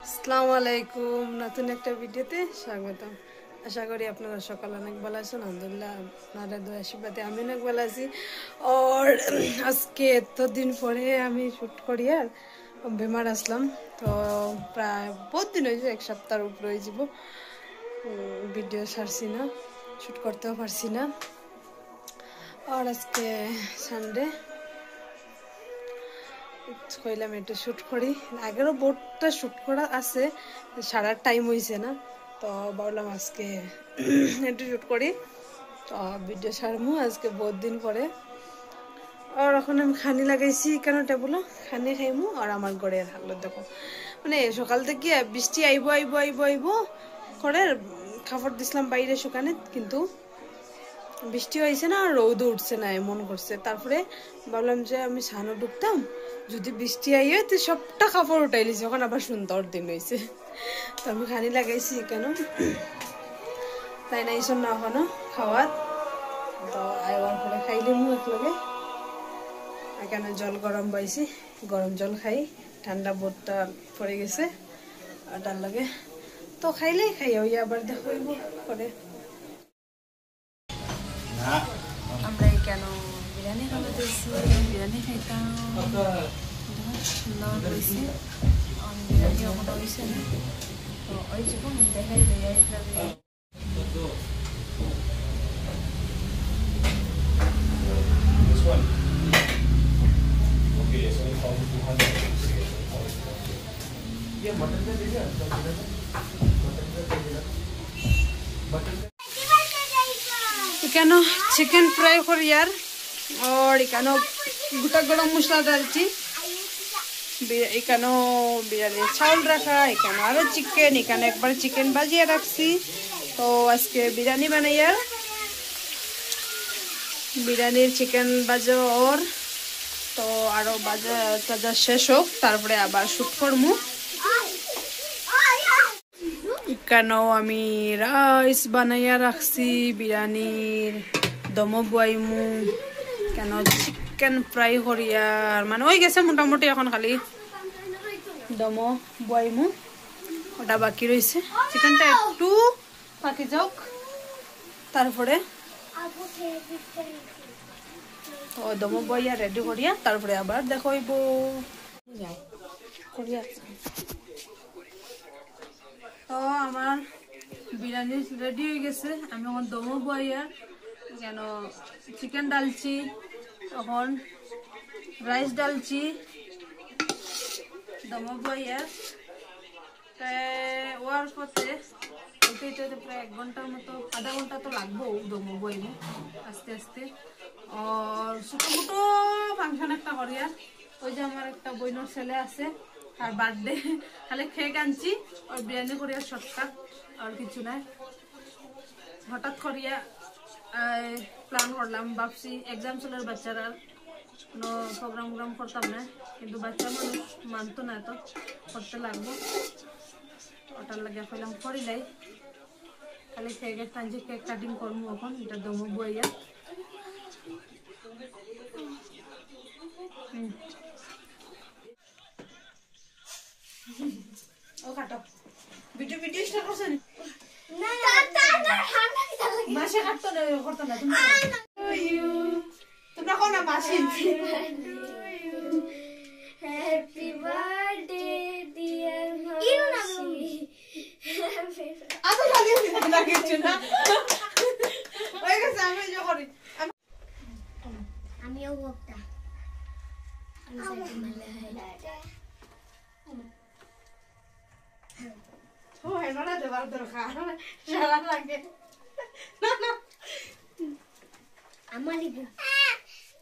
আসসালামু আলাইকুম, নতুন একটা ভিডিওতে স্বাগতম। আশা করি আপনারা সকাল অনেক ভালো আছেন। আলহামদুলিল্লাহ, আপনারা দোয়া আশীর্বাদে আমি অনেক ভালো আছি। আর আজকে এতদিন পরে আমি শ্যুট করি আর বেমার আসলাম, তো প্রায় বহুত দিন হয়েছে, এক সপ্তাহের উপরে হয়ে যাব ভিডিও ছাড়ছি না, শ্যুট করতেও পারছি না। আর আজকে সানডে কইলাম একটু শ্যুট করি, আগেরও বোর্ডটা শ্যুট করা আছে, সারার টাইম হয়েছে না, তো ভাবলাম আজকে একটু শ্যুট করি, তো ভিডিও ছাড়মু আজকে বহুত দিন পরে। আর এখন আমি খানি লাগাইছি কেন টেবুলো, খানি খাইমু। আর আমার ঘরের হালত দেখো, মানে সকাল থেকে বৃষ্টি আইব আইব আইব আইব করে কাপড় দিছিলাম বাইরে শুকানে, কিন্তু বৃষ্টি হয়েছে না, রোদ উঠছে না, এমন করছে। তারপরে ভাবলাম যে আমি সানো ঢুকতাম, যদি বৃষ্টি আইয়ে তো সবটা কাপড় উঠাই লিছি, এখন আবার সুন্দর দিন হয়েছে, তো আমি খানি লাগাইছি কেন তাই না, এইসব না এখনো খাওয়ার, তো আইবার পরে খাইলে মু একলগে। এখানে জল গরম পাইছি, গরম জল খাই, ঠান্ডা বোটটা পড়ে গেছে আর তার লাগে তো খাইলেই খাই, ওই আবার দেখো করে। আমরা কেন বিরিয়ানি খাওয়া দিয়েছি, বিরিয়ানি খাইতাম সুন্দর হয়েছে, বিরিয়ানি ওখানে হয়েছে না, তো ওই জীবন দেখাই দেয়। এখানে চিকেন ফ্রাই করি আর এখানে গোটা গরম মশলা ডালছি, এখানে বিরিয়ানির চাউল রাখা, এখানে আরো চিকেন, এখানে একবার চিকেন বাজিয়ে রাখছি। তো আজকে বিরিয়ানি বানাই আর বিরিয়ানির চিকেন বাজো, ওর তো আরো বাজা টাজা শেষ হোক, তারপরে আবার শুট করবো। এখানেও আমি রাইস বানাইয়া রাখছি, বিরিয়ানির দমো বয়াইমু, কেন চিকেন ফ্রাই করিয়ার মানে হয়ে গেছে মোটামুটি, এখন খালি দমো বয়াইমু, ওটা বাকি রয়েছে। চিকেনটা একটু পাকি যাওক, তারপরে তো দমো বইয়া রেডি করিয়া তারপরে আবার দেখাইব করিয়া। তো আমার বিরিয়ানি রেডি হয়ে গেছে, আমি এখন দমো বইয়া কেন চিকেন ডালছি, তখন রাইস ডালছি, দমো বইয়া ওয়ার পথে ওইটাইতে প্রায় 1 ঘন্টার মতো, আধা ঘন্টা তো লাগবো দমো বইমু আস্তে আস্তে। আর ছোটো মোটো ফাংশন একটা করিয়া, ওই যে আমার একটা বইনোর ছেলে আছে, আর বার্থডে, খালি কেক আনছি আর বিরিয়ানি করিয়া শর্টকাট, আর কিছু নাই। হঠাৎ করিয়া প্ল্যান করলাম, ভাবছি এক্সাম চলার বাচ্চারা কোনো প্রোগ্রাম করতাম না, কিন্তু বাচ্চা মানুষ মানতো না, তো করতে লাগবো, ওটার লাগে কইলাম করিলাই। খালি কেকের টানছি, কেক কাটিং করবো এখন, এটা দমো বইয়া। ও কাটো ভিডিও স্টার্ট করছেন না, মাসে কাটতো না, করতো না তোমরা কোন মাসে। হ্যাপি বার্থডে ডিয়ার মাসি, আতো লাগে না কিছু না, ওই গেছে। আমি যে করি, আমিও বকতা, আমি সাথে মালে ও হেনরা দেবার দরকার সারা লাগে না না আমালি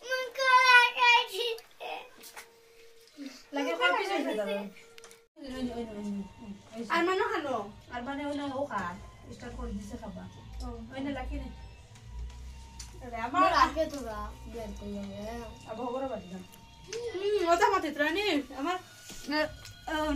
মুকো লাগাইছি লাগে কপি হইছে দাদা। আর মানো খানো, আর মানে ওনা ও খা স্টার্ট করে দিছে খাবা, ও ওইনা লাগি না। আরে আমার আগে তো গা বের কইলে আর ভগরা বাজি না, ওটা মতে ত্রানি আমার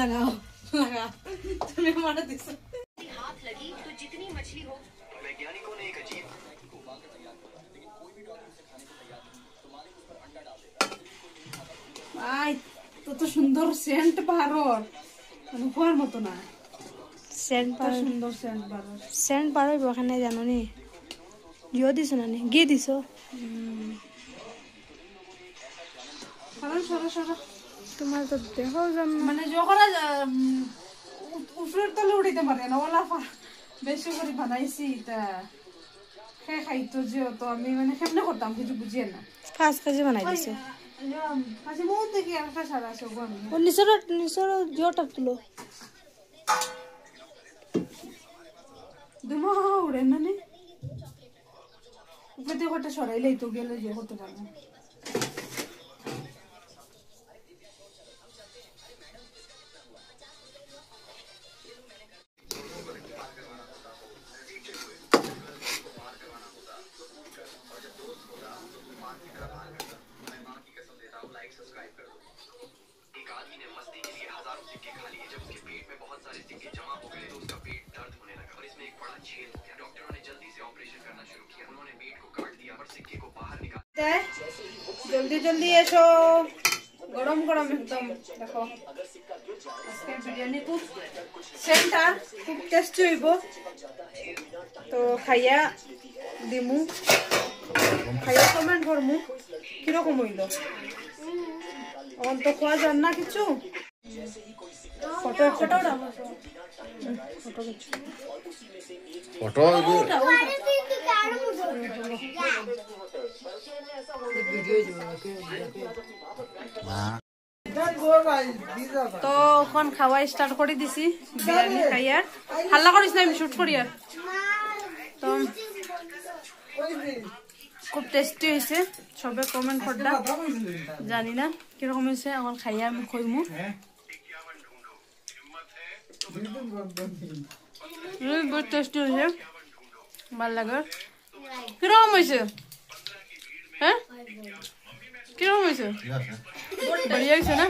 लगाओ लगा, तुम्हें हमारा दिस हाथ लगी तो जितनी मछली हो। वैज्ञानिकों ने एक अजीब आई तो सुंदर सेंट बाहर মানে হওয়ার মতো না সেন্ট পার সুন্দর সেন্ট পার হইব ওখানে জানো নি জিও দিছো না নি গিয়ে দিছো তোমার তো দেখাও জান মানে যখন উপরের তলে উঠাইতে পারে না ওলা বেশি করে বানাইছি তা খাইতো যে তো আমি মানে কেমনে করতাম কিছু বুঝিয়ে না 5 কেজি বানাই দিছে আচ্ছা বহুত দেখি একটা সারা আছে আমি ও নিচর জিওটা তুলো দুমা উড়ে না নে উপরে দিয়ে কটা সরাইলেই তো গেলে যে করতে পারবো जल्दी जल्दी एसो गरम गरम एकदम देखो আজকে বিরিয়ানি খুব সেন্টা খুব টেস্টি হইব তো খাইয়া দিমু খাইয়া কমেন্ট করমু কি রকম হইল অন তো খাওয়া যান না কিছু ফটো ফটো ফটো তো এখন খাওয়া স্টার্ট করে দিছি বিরিয়ানি খাইয়া হাল্লা করিস না আমি শুট করি আর তো খুব টেস্টি হয়েছে সবে কমেন্ট করলা জানি না কিরকম হয়েছে এখন খাইয়া আমি খইমু বহুত টেস্টি হয়েছে ভাল লাগে কিরকম হয়েছে হ্যাঁ কিরকম হয়েছে বড়িয়া হয়েছে না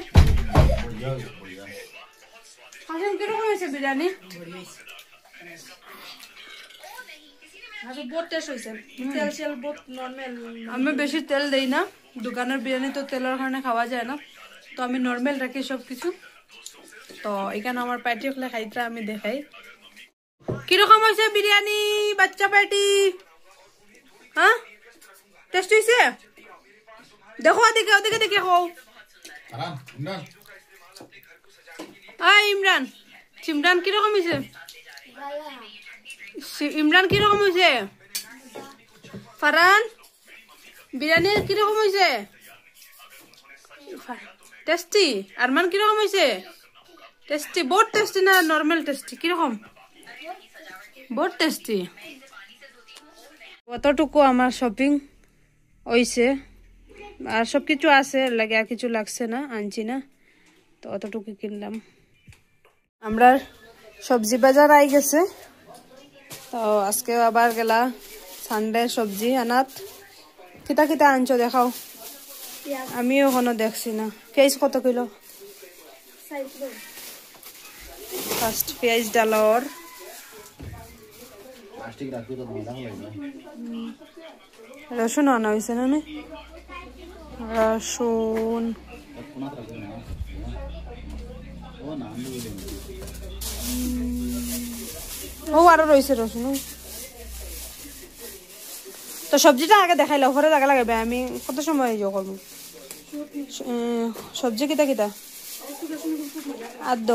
হাসিম কিরকম হয়েছে বিরিয়ানি বহুত টেস্ট হইছে তেল সেল বহুত নরমাল আমি বেশি তেল দেই না দোকানের বিরিয়ানি তো তেলের কারণে খাওয়া যায় না তো আমি নর্মাল রাখি সব কিছু তো এখানে আমার প্যাটি হলে খাইতে আমি দেখাই কিরকম হয়েছে বিরিয়ানি বাচ্চা প্যাটি হ্যাঁ টেস্ট হয়েছে দেখো ওদিকে ওদিকে দেখে খাও ইমরান সিমরান কিরকম হয়েছে ইমরান কিরকম হয়েছে ফারহান বিরিয়ানি কিরকম হয়েছে টেস্টি আরমান কিরকম হয়েছে টেস্টি বহুত টেস্টি না নর্মাল টেস্টি কিরকম বহুত টেস্টি অতটুকু আমার শপিং হয়েছে আর সবকিছু আছে লাগে আর কিছু লাগছে না আনছি না তো অতটুকু কিনলাম আমরা সবজি বাজার আই গেছে তো আজকে আবার গেলা সানডে সবজি আনাত কিতা কিতা আনছো দেখাও আমিও এখনো দেখছি না পেঁয়াজ কত কিলো ফার্স্ট পেঁয়াজ ডালর রসুন আনা হয়েছে না রসুন ও আরো রয়েছে রসুন তো সবজিটা আগে দেখাইলে ওপরে জায়গা লাগাবে আমি কত সময় ইয়ে করবো সবজি কিতা কিতা আদ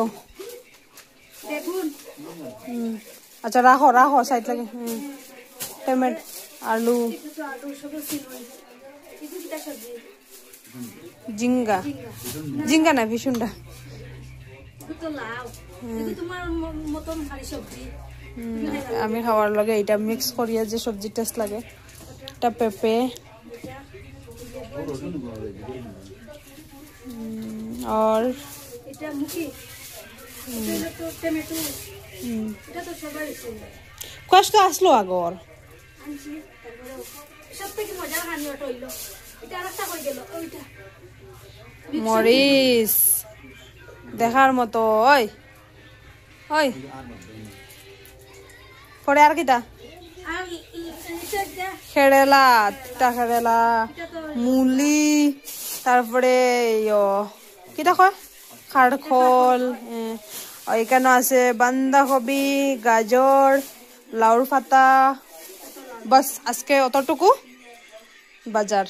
আচ্ছা রাখো রাখো সাইড লাগে টমেটো আলু জিঙ্গা জিঙ্গা না ভীষণটা আমি খাওয়ার লগে এটা মিক্স করিয়া যে সবজি টেস্ট লাগে এটা পেঁপে আর কষ্ট আসলো আগর মরিচ দেখার মতো ওই ওই পরে আর কিটা খেড়েলা তিতা খেড়েলা মুলি তারপরে কিটা কয় খাড়খোল আর এখানে আছে বাঁধাকপি, গাজর, লাউর পাতা। বাস আজকে অতটুকু বাজার।